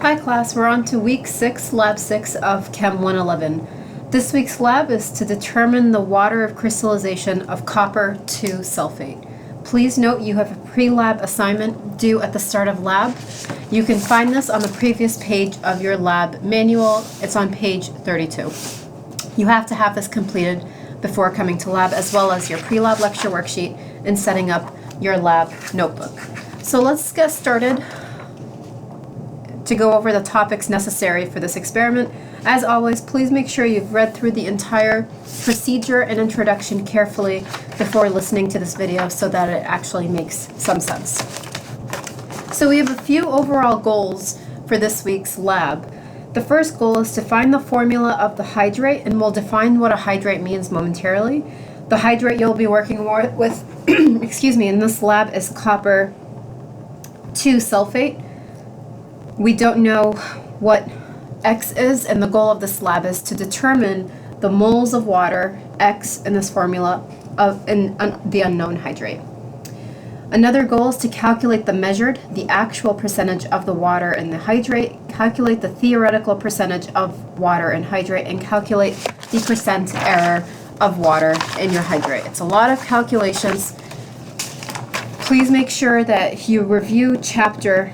Hi class, we're on to week 6, lab 6 of Chem 111. This week's lab is to determine the water of crystallization of copper 2 sulfate. Please note you have a pre-lab assignment due at the start of lab. You can find this on the previous page of your lab manual. It's on page 32. You have to have this completed before coming to lab, as well as your pre-lab lecture worksheet and setting up your lab notebook. So let's get started to go over the topics necessary for this experiment. As always, please make sure you've read through the entire procedure and introduction carefully before listening to this video so that it actually makes some sense. So we have a few overall goals for this week's lab. The first goal is to find the formula of the hydrate, and we'll define what a hydrate means momentarily. The hydrate you'll be working with in this lab is copper 2 sulfate. We don't know what X is, and the goal of this lab is to determine the moles of water, X, in this formula of the unknown hydrate. Another goal is to calculate the actual percentage of the water in the hydrate, calculate the theoretical percentage of water in hydrate, and calculate the percent error of water in your hydrate. It's a lot of calculations. Please make sure that you review chapter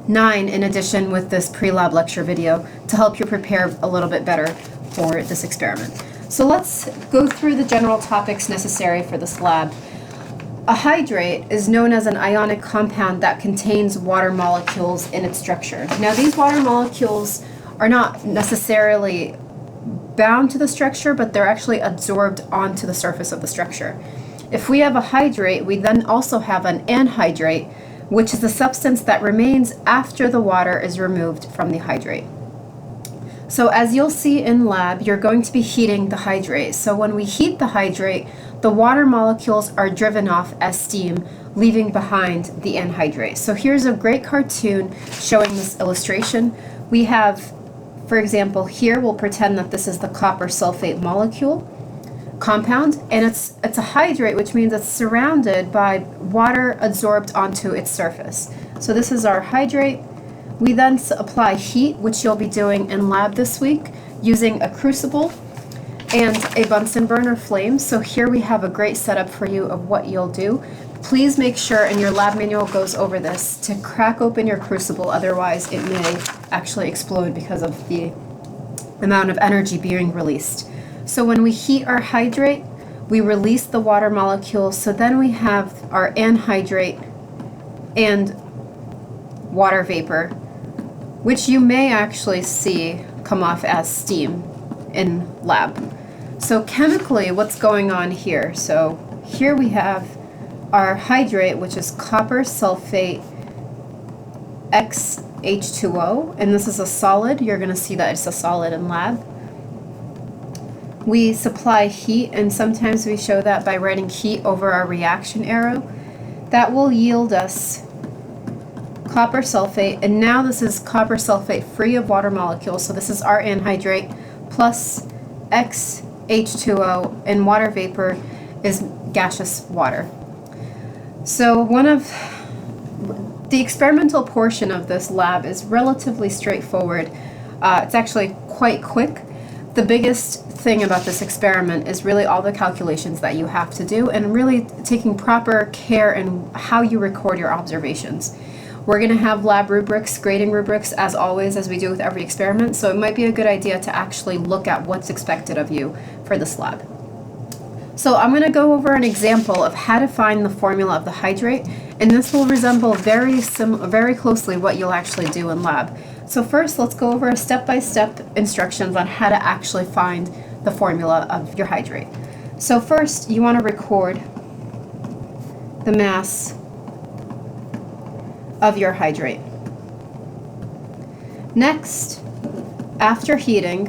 9 in addition with this pre-lab lecture video to help you prepare a little bit better for this experiment. So let's go through the general topics necessary for this lab. A hydrate is known as an ionic compound that contains water molecules in its structure. Now, these water molecules are not necessarily bound to the structure, but they're actually absorbed onto the surface of the structure. If we have a hydrate, we then also have an anhydrate, which is the substance that remains after the water is removed from the hydrate. So as you'll see in lab, you're going to be heating the hydrate. So when we heat the hydrate, the water molecules are driven off as steam, leaving behind the anhydrate. So here's a great cartoon showing this illustration. We have, for example, here we'll pretend that this is the copper sulfate molecule compound, and it's a hydrate, which means it's surrounded by water absorbed onto its surface. So this is our hydrate. We then apply heat, which you'll be doing in lab this week using a crucible and a Bunsen burner flame. So here we have a great setup for you of what you'll do. Please make sure, and your lab manual goes over this, to crack open your crucible, otherwise it may actually explode because of the amount of energy being released. So when we heat our hydrate, we release the water molecules, so then we have our anhydrate and water vapor, which you may actually see come off as steam in lab. So chemically, what's going on here? So here we have our hydrate, which is copper sulfate H2O, and this is a solid. You're going to see that it's a solid in lab. We supply heat, and sometimes we show that by writing heat over our reaction arrow. That will yield us copper sulfate, and now this is copper sulfate free of water molecules, so this is our anhydrate plus H2O, and water vapor is gaseous water. So the experimental portion of this lab is relatively straightforward. It's actually quite quick. The biggest thing about this experiment is really all the calculations that you have to do, and really taking proper care in how you record your observations. We're going to have lab rubrics, grading rubrics, as always, as we do with every experiment, so it might be a good idea to actually look at what's expected of you for this lab. So I'm going to go over an example of how to find the formula of the hydrate, and this will resemble very closely what you'll actually do in lab. So first, let's go over step-by-step instructions on how to actually find the formula of your hydrate. So first, you want to record the mass of your hydrate. Next, after heating,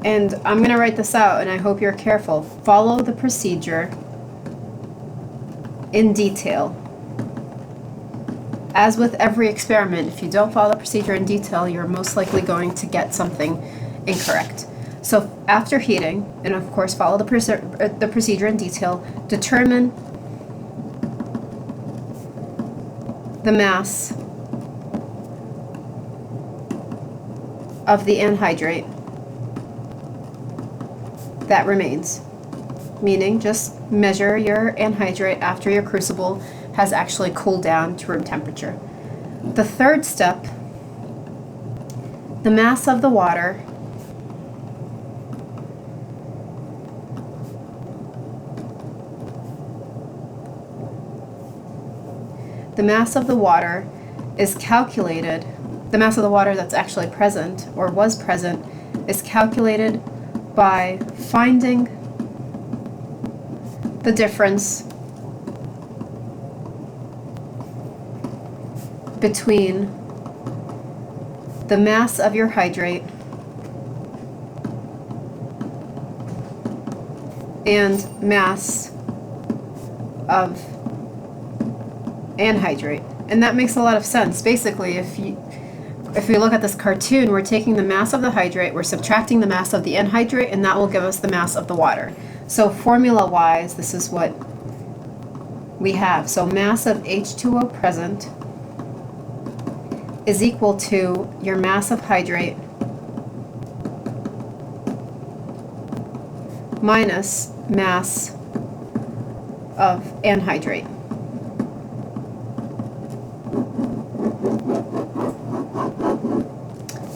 and I'm going to write this out, and I hope you're careful, follow the procedure in detail. As with every experiment, if you don't follow the procedure in detail, you're most likely going to get something incorrect. So after heating, and of course follow the procedure in detail, determine the mass of the anhydrate that remains. Meaning, just measure your anhydrate after your crucible has actually cooled down to room temperature. The third step, the mass of the water is calculated, the mass of the water that's actually present or was present is calculated by finding the difference between the mass of your hydrate and mass of anhydrate. And that makes a lot of sense. Basically, if we look at this cartoon, we're taking the mass of the hydrate, we're subtracting the mass of the anhydrate, and that will give us the mass of the water. So formula-wise, this is what we have. So mass of H2O present is equal to your mass of hydrate minus mass of anhydrate.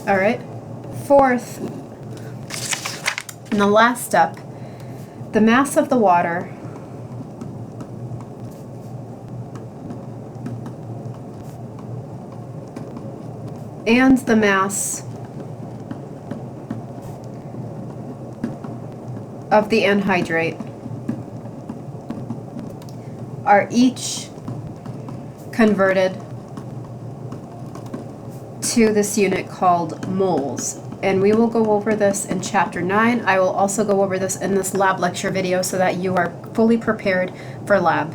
All right, fourth, and the last step, the mass of the water and the mass of the anhydrate are each converted to this unit called moles. And we will go over this in chapter 9. I will also go over this in this lab lecture video so that you are fully prepared for lab.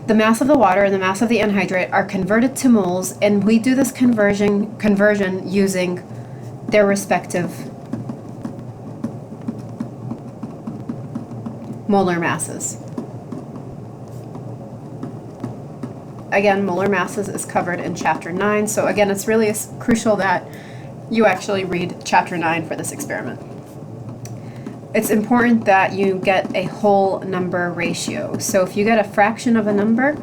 The mass of the water and the mass of the anhydrate are converted to moles, and we do this conversion using their respective molar masses. Again, molar masses is covered in chapter 9, so again, it's really crucial that you actually read chapter 9 for this experiment. It's important that you get a whole number ratio. So if you get a fraction of a number,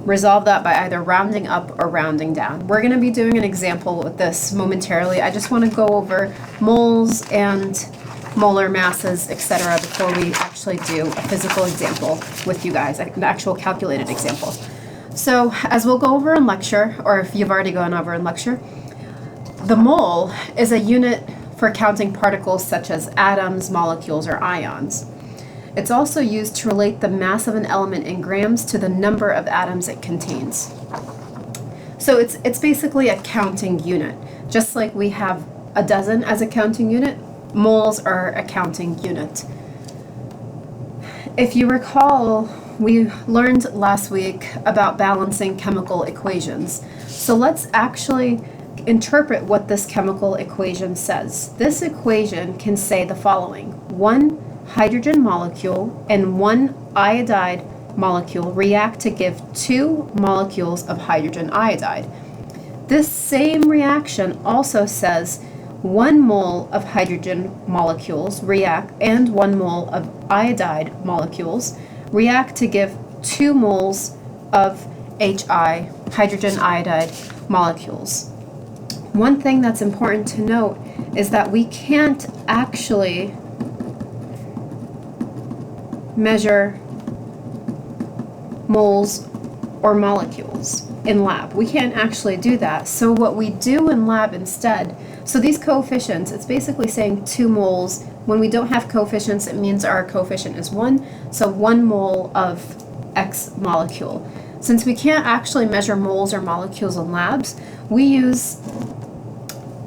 resolve that by either rounding up or rounding down. We're going to be doing an example with this momentarily. I just want to go over moles and molar masses, etc., before we actually do a physical example with you guys, an actual calculated example. So as we'll go over in lecture, or if you've already gone over in lecture, the mole is a unit for counting particles such as atoms, molecules, or ions. It's also used to relate the mass of an element in grams to the number of atoms it contains. So it's basically a counting unit. Just like we have a dozen as a counting unit, moles are a counting unit. If you recall, we learned last week about balancing chemical equations. So let's actually interpret what this chemical equation says. This equation can say the following: one hydrogen molecule and one iodide molecule react to give 2 molecules of hydrogen iodide. This same reaction also says 1 mole of hydrogen molecules react and 1 mole of iodide molecules react to give 2 moles of HI, hydrogen iodide molecules. One thing that's important to note is that we can't actually measure moles or molecules in lab. We can't actually do that. So what we do in lab instead, so these coefficients, it's basically saying 2 moles. When we don't have coefficients, it means our coefficient is 1. So 1 mole of X molecule. Since we can't actually measure moles or molecules in labs, we use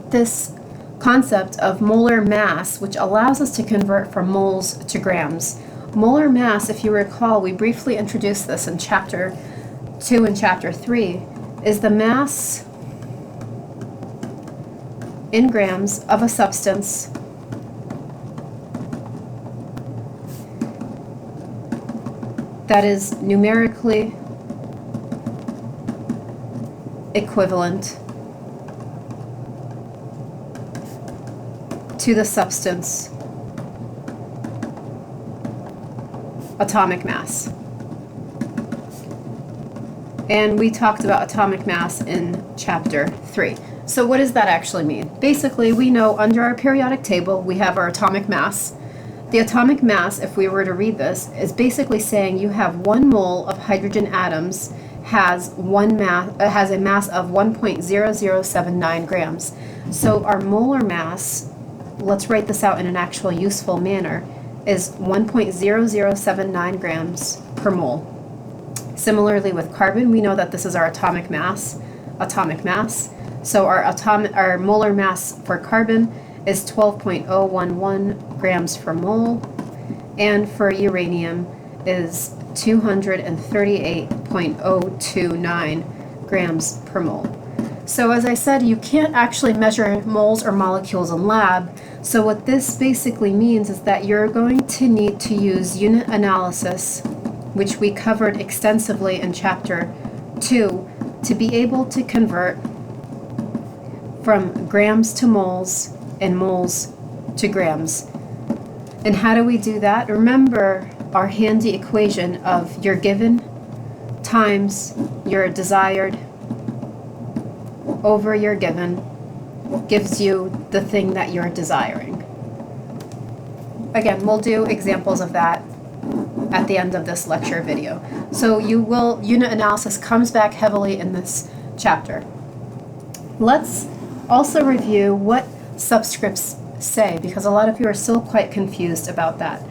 this concept of molar mass, which allows us to convert from moles to grams. Molar mass, if you recall, we briefly introduced this in chapter 2 and chapter 3, is the mass in grams of a substance that is numerically equivalent to the substance atomic mass. And we talked about atomic mass in chapter 3. So what does that actually mean? Basically, we know under our periodic table, we have our atomic mass. The atomic mass, if we were to read this, is basically saying you have 1 mole of hydrogen atoms has a mass of 1.0079 grams. So our molar mass, let's write this out in an actual useful manner, is 1.0079 grams per mole. Similarly with carbon, we know that this is our atomic mass. So our molar mass for carbon is 12.011 grams per mole, and for uranium is 238.029 grams per mole. So as I said, you can't actually measure moles or molecules in lab. So what this basically means is that you're going to need to use unit analysis, which we covered extensively in chapter 2, to be able to convert from grams to moles and moles to grams. And how do we do that? Remember our handy equation of your given times your desired over your given gives you the thing that you're desiring. Again, we'll do examples of that at the end of this lecture video. So unit analysis comes back heavily in this chapter. Let's also review what subscripts say, because a lot of you are still quite confused about that.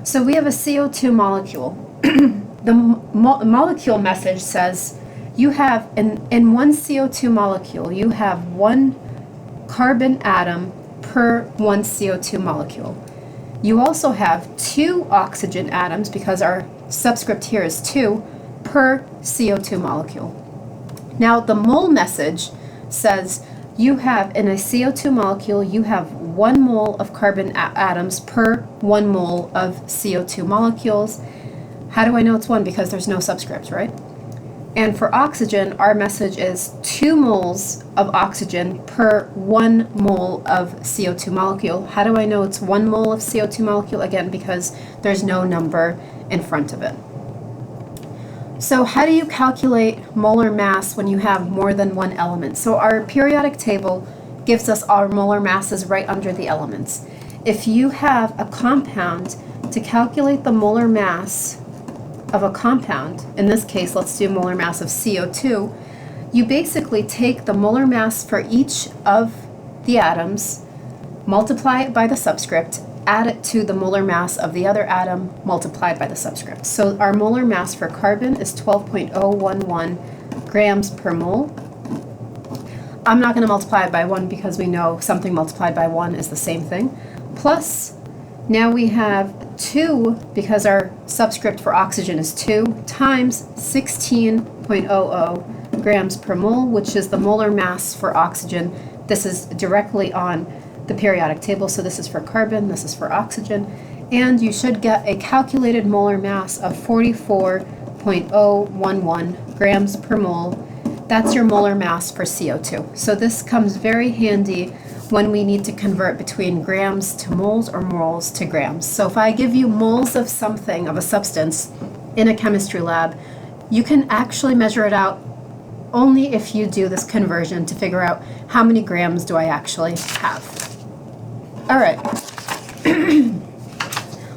So we have a CO2 molecule. The molecule message says you have, in one CO2 molecule, you have 1 carbon atom per 1 CO2 molecule. You also have 2 oxygen atoms, because our subscript here is 2, per CO2 molecule. Now the mole message says you have, in a CO2 molecule, you have 1 mole of carbon atoms per 1 mole of CO2 molecules. How do I know it's 1? Because there's no subscript, right? And for oxygen, our message is 2 moles of oxygen per 1 mole of CO2 molecule. How do I know it's 1 mole of CO2 molecule? Again, because there's no number in front of it. So how do you calculate molar mass when you have more than 1 element? So our periodic table gives us our molar masses right under the elements. If you have a compound, to calculate the molar mass of a compound, in this case, let's do molar mass of CO2, you basically take the molar mass for each of the atoms, multiply it by the subscript, add it to the molar mass of the other atom, multiplied by the subscript. So our molar mass for carbon is 12.011 grams per mole. I'm not going to multiply it by 1 because we know something multiplied by 1 is the same thing. Plus, now we have 2, because our subscript for oxygen is 2, times 16.00 grams per mole, which is the molar mass for oxygen. This is directly on the periodic table, so this is for carbon, this is for oxygen, and you should get a calculated molar mass of 44.011 grams per mole. That's your molar mass for CO2. So this comes very handy when we need to convert between grams to moles or moles to grams. So if I give you moles of something, of a substance, in a chemistry lab, you can actually measure it out only if you do this conversion to figure out how many grams do I actually have. All right.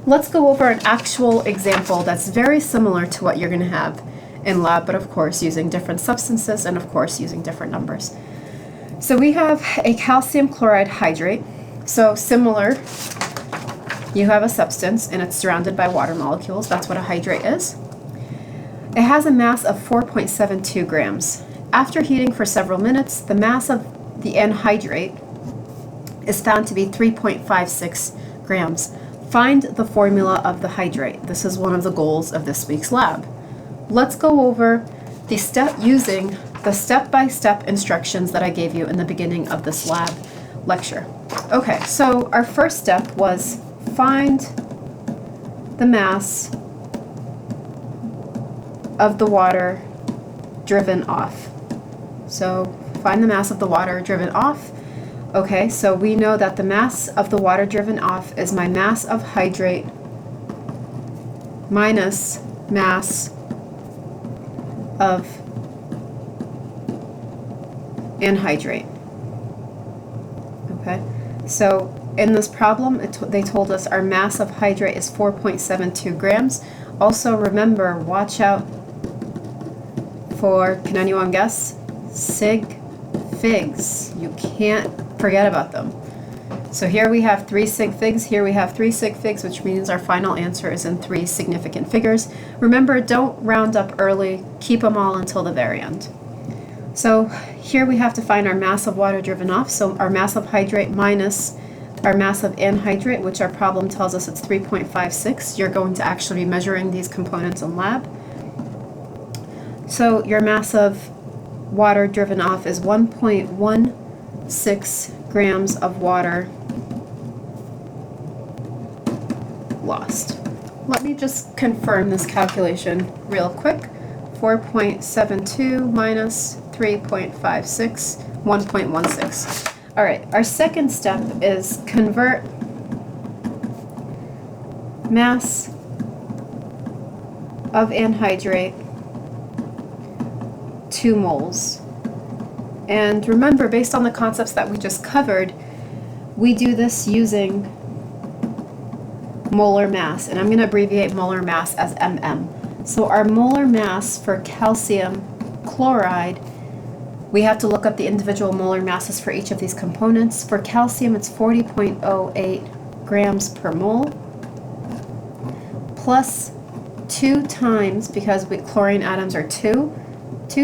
Let's go over an actual example that's very similar to what you're going to have in lab, but of course using different substances and of course using different numbers. So we have a calcium chloride hydrate. So similar, you have a substance and it's surrounded by water molecules. That's what a hydrate is. It has a mass of 4.72 grams. After heating for several minutes, the mass of the anhydrate is found to be 3.56 grams. Find the formula of the hydrate. This is one of the goals of this week's lab. Let's go over the using the step-by-step instructions that I gave you in the beginning of this lab lecture. Okay, so our first step was find the mass of the water driven off. So find the mass of the water driven off. Okay, so we know that the mass of the water driven off is my mass of hydrate minus mass of anhydrate. Okay, so in this problem, they told us our mass of hydrate is 4.72 grams. Also remember, watch out for, can anyone guess? Sig figs. You can't forget about them. So here we have 3 sig figs, here we have 3 sig figs, which means our final answer is in 3 significant figures. Remember, don't round up early, keep them all until the very end. So here we have to find our mass of water driven off, so our mass of hydrate minus our mass of anhydrate, which our problem tells us it's 3.56. You're going to actually be measuring these components in lab. So your mass of water driven off is 1.16 grams of water lost. Let me just confirm this calculation real quick. 4.72 minus 3.56, 1.16. All right, our second step is convert mass of anhydrate to moles. And remember, based on the concepts that we just covered, we do this using molar mass, and I'm going to abbreviate molar mass as MM. So our molar mass for calcium chloride, we have to look up the individual molar masses for each of these components. For calcium, it's 40.08 grams per mole, plus 2 times, because chlorine atoms are 2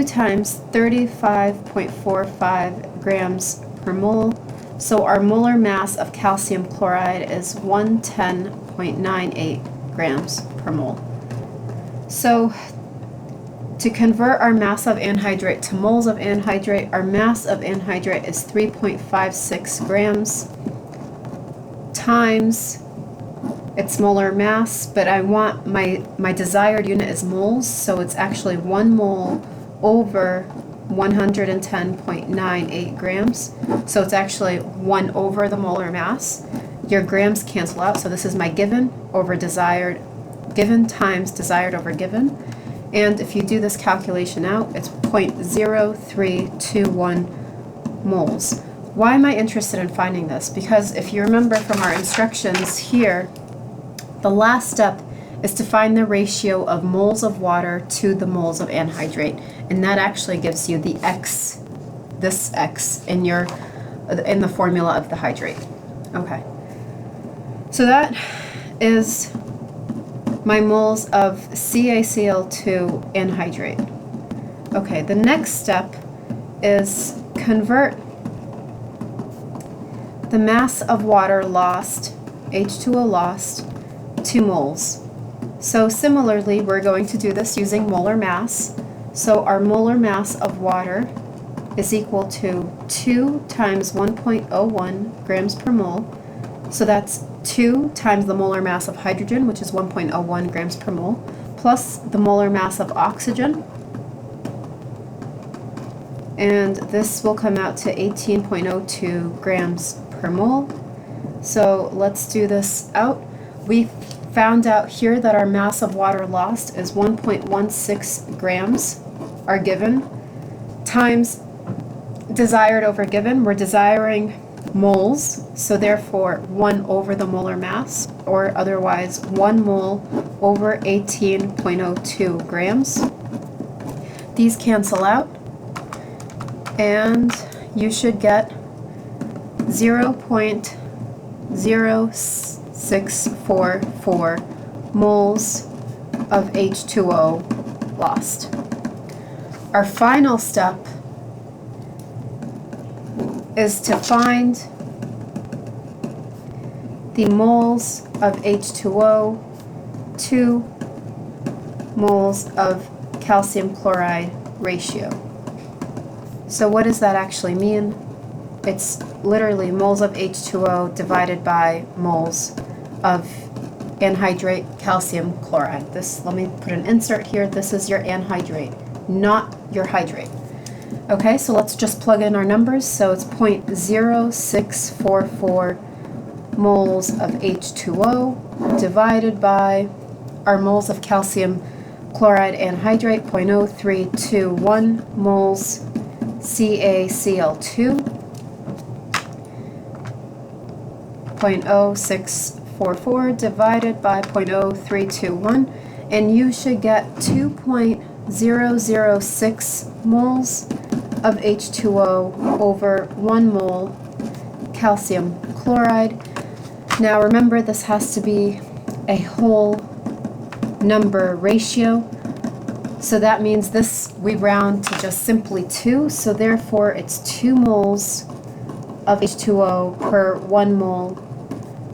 times 35.45 grams per mole. So our molar mass of calcium chloride is 110.98 grams per mole. So to convert our mass of anhydrate to moles of anhydrate, our mass of anhydrate is 3.56 grams times its molar mass, but I want my desired unit is moles, so it's actually 1 mole over 110.98 grams. So it's actually 1 over the molar mass. Your grams cancel out, so this is my given over desired, given times desired over given. And if you do this calculation out, it's 0.0321 moles. Why am I interested in finding this? Because if you remember from our instructions here, the last step is to find the ratio of moles of water to the moles of anhydrate, and that actually gives you the X, this X in the formula of the hydrate. Okay, so that is my moles of CaCl2 anhydrate. Okay, the next step is convert the mass of water lost, H2O lost, to moles. So similarly, we're going to do this using molar mass. So our molar mass of water is equal to 2 times 1.01 grams per mole. So that's 2 times the molar mass of hydrogen, which is 1.01 grams per mole, plus the molar mass of oxygen. And this will come out to 18.02 grams per mole. So let's do this out. We found out here that our mass of water lost is 1.16 grams, our given, times desired over given. We're desiring moles, so therefore 1 over the molar mass, or otherwise 1 mole over 18.02 grams. These cancel out, and you should get 0.0644 moles of H2O lost. Our final step is to find the moles of H2O to moles of calcium chloride ratio. So what does that actually mean? It's literally moles of H2O divided by moles of anhydrate calcium chloride. Let me put an insert here. This is your anhydrate, not your hydrate. Okay, so let's just plug in our numbers. So it's 0.0644 moles of H2O divided by our moles of calcium chloride anhydrate, 0.0321 moles CaCl2, 0.0644 divided by 0.0321, and you should get 2.006 moles of H2O over 1 mole calcium chloride. Now remember, this has to be a whole number ratio, so that means this we round to just simply 2, so therefore it's 2 moles of H2O per 1 mole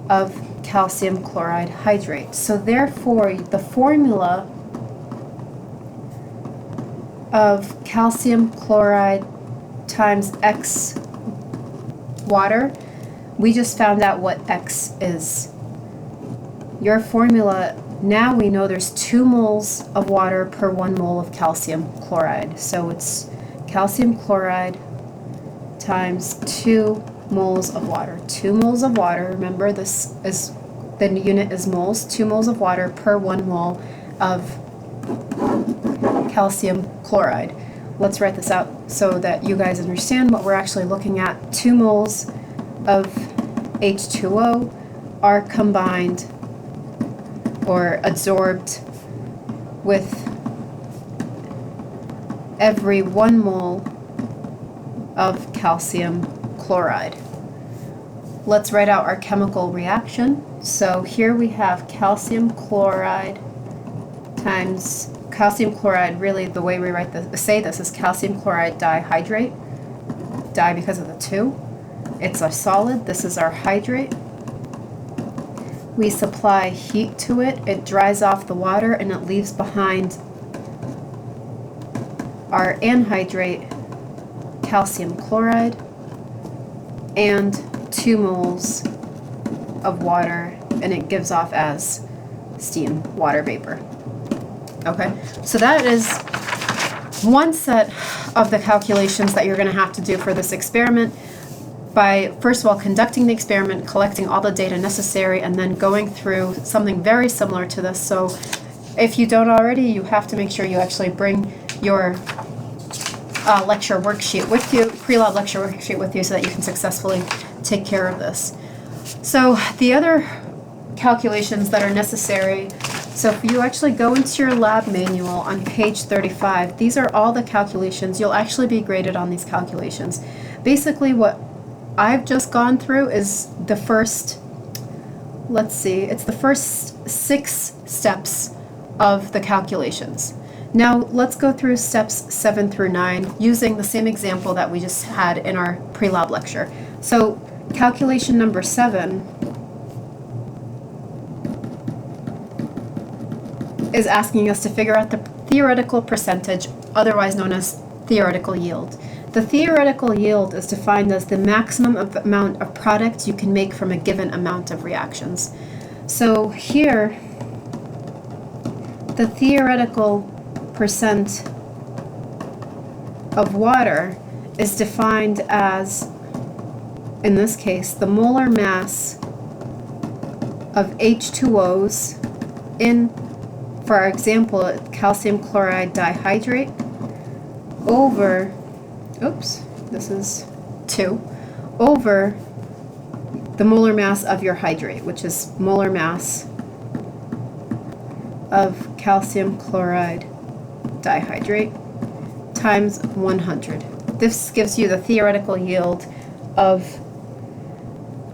of calcium chloride hydrate. So therefore the formula of calcium chloride times X water, we just found out what X is. Your formula, now we know there's 2 moles of water per 1 mole of calcium chloride. So it's calcium chloride times 2 moles of water. 2 moles of water, remember this is, the unit is moles, 2 moles of water per 1 mole of calcium chloride. Let's write this out so that you guys understand what we're actually looking at. 2 moles of H2O are combined or absorbed with every 1 mole of calcium chloride. Let's write out our chemical reaction. So here we have calcium chloride times calcium chloride, really the way we say this is calcium chloride dihydrate. Di because of the 2. It's a solid. This is our hydrate. We supply heat to it. It dries off the water and it leaves behind our anhydrate, calcium chloride, and 2 moles of water, and it gives off as steam, water vapor. Okay, so that is one set of the calculations that you're going to have to do for this experiment by, first of all, conducting the experiment, collecting all the data necessary, and then going through something very similar to this. So if you don't already, you have to make sure you actually bring your lecture worksheet with you, pre-lab lecture worksheet with you, so that you can successfully take care of this. So the other calculations that are necessary, so if you actually go into your lab manual on page 35, these are all the calculations. You'll actually be graded on these calculations. Basically what I've just gone through is the first, let's see, it's the first 6 steps of the calculations. Now let's go through steps 7 through 9 using the same example that we just had in our pre-lab lecture. So calculation number 7 is asking us to figure out the theoretical percentage, otherwise known as theoretical yield. The theoretical yield is defined as the maximum amount of product you can make from a given amount of reactions. So here, the theoretical percent of water is defined as, in this case, the molar mass of H2Os in, for our example, calcium chloride dihydrate over, oops, this is 2, over the molar mass of your hydrate, which is molar mass of calcium chloride dihydrate times 100. This gives you the theoretical yield of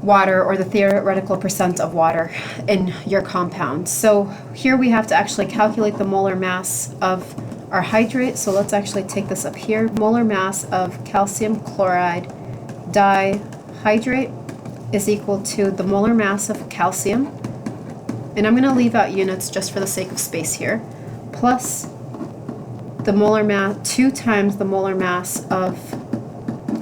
water, or the theoretical percent of water in your compound. So here we have to actually calculate the molar mass of our hydrate. So let's actually take this up here. Molar mass of calcium chloride dihydrate is equal to the molar mass of calcium, and I'm going to leave out units just for the sake of space here, plus the molar mass, 2 times the molar mass of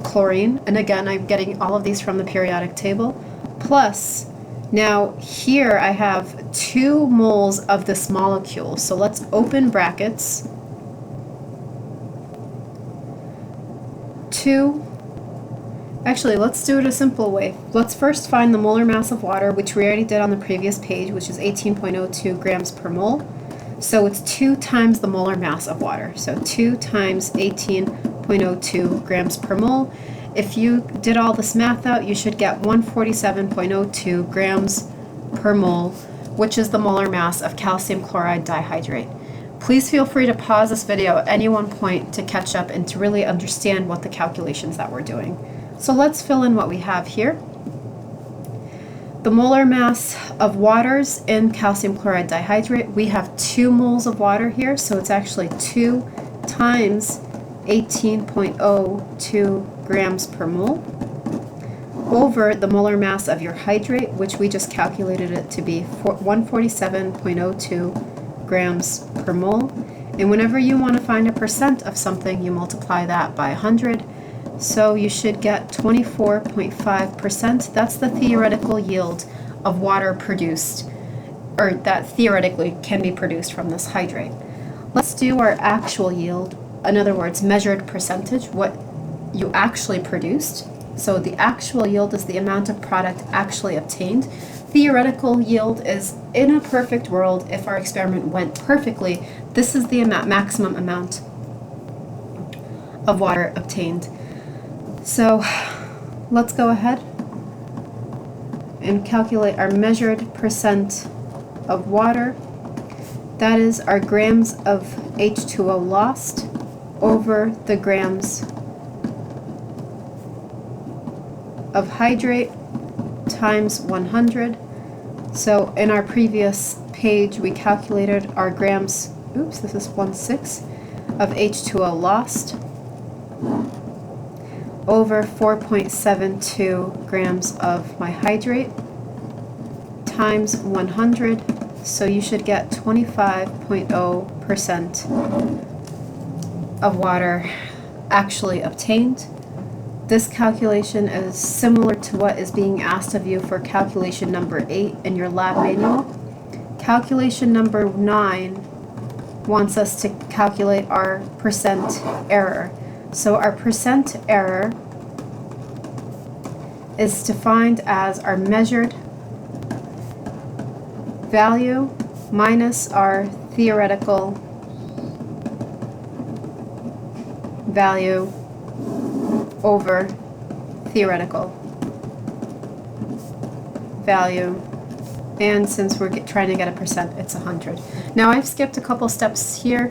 chlorine, and again I'm getting all of these from the periodic table, plus now here I have 2 moles of this molecule. So let's open brackets, Actually, let's do it a simple way. Let's first find the molar mass of water, which we already did on the previous page, which is 18.02 grams per mole. So it's 2 times the molar mass of water. So 2 times 18.02 grams per mole. If you did all this math out, you should get 147.02 grams per mole, which is the molar mass of calcium chloride dihydrate. Please feel free to pause this video at any one point to catch up and to really understand what the calculations that we're doing. So let's fill in what we have here. The molar mass of waters in calcium chloride dihydrate, we have 2 moles of water here, so it's actually 2 times 18.02 grams per mole over the molar mass of your hydrate, which we just calculated it to be 147.02 grams per mole. And whenever you want to find a percent of something, you multiply that by 100. So you should get 24.5%. That's the theoretical yield of water produced, or that theoretically can be produced from this hydrate. Let's do our actual yield, in other words, measured percentage, what you actually produced. So the actual yield is the amount of product actually obtained. Theoretical yield is, in a perfect world, if our experiment went perfectly, this is the maximum amount of water obtained. So let's go ahead and calculate our measured percent of water. That is our grams of H2O lost over the grams of hydrate times 100. So in our previous page, we calculated our grams, this is 1/6 of H2O lost over 4.72 grams of my hydrate times 100. So you should get 25.0% of water actually obtained. This calculation is similar to what is being asked of you for calculation number 8 in your lab manual. Calculation number 9 wants us to calculate our percent error. So our percent error is defined as our measured value minus our theoretical value over theoretical value. And since we're trying to get a percent, it's 100. Now I've skipped a couple steps here.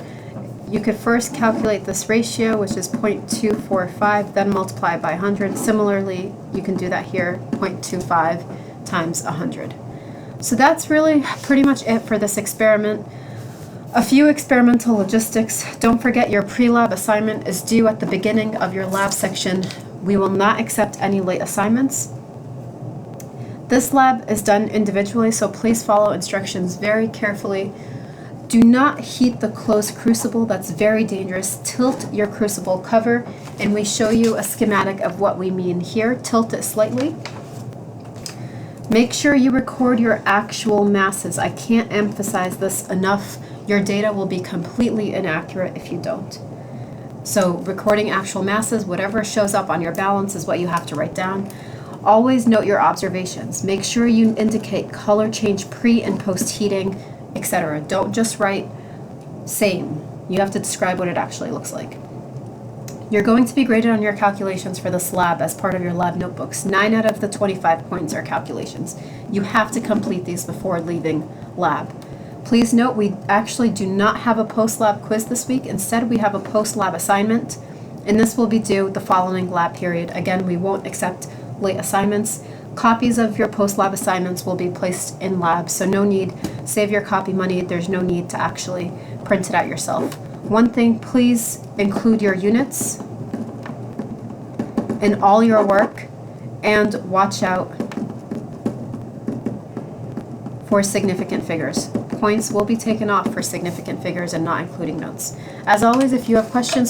You could first calculate this ratio, which is 0.245, then multiply by 100. Similarly, you can do that here, 0.25 times 100. So that's really pretty much it for this experiment. A few experimental logistics. Don't forget your pre-lab assignment is due at the beginning of your lab section. We will not accept any late assignments. This lab is done individually, so please follow instructions very carefully. Do not heat the closed crucible, that's very dangerous. Tilt your crucible cover, and we show you a schematic of what we mean here. Tilt it slightly. Make sure you record your actual masses. I can't emphasize this enough. Your data will be completely inaccurate if you don't. So recording actual masses, whatever shows up on your balance is what you have to write down. Always note your observations. Make sure you indicate color change pre and post heating, etc. Don't just write same. You have to describe what it actually looks like. You're going to be graded on your calculations for this lab as part of your lab notebooks. 9 out of the 25 points are calculations. You have to complete these before leaving lab. Please note we actually do not have a post-lab quiz this week. Instead, we have a post-lab assignment, and this will be due the following lab period. Again, we won't accept late assignments. Copies of your post-lab assignments will be placed in lab, so no need, save your copy money. There's no need to actually print it out yourself. One thing, please include your units in all your work, and watch out for significant figures. Points will be taken off for significant figures and not including notes. As always, if you have questions,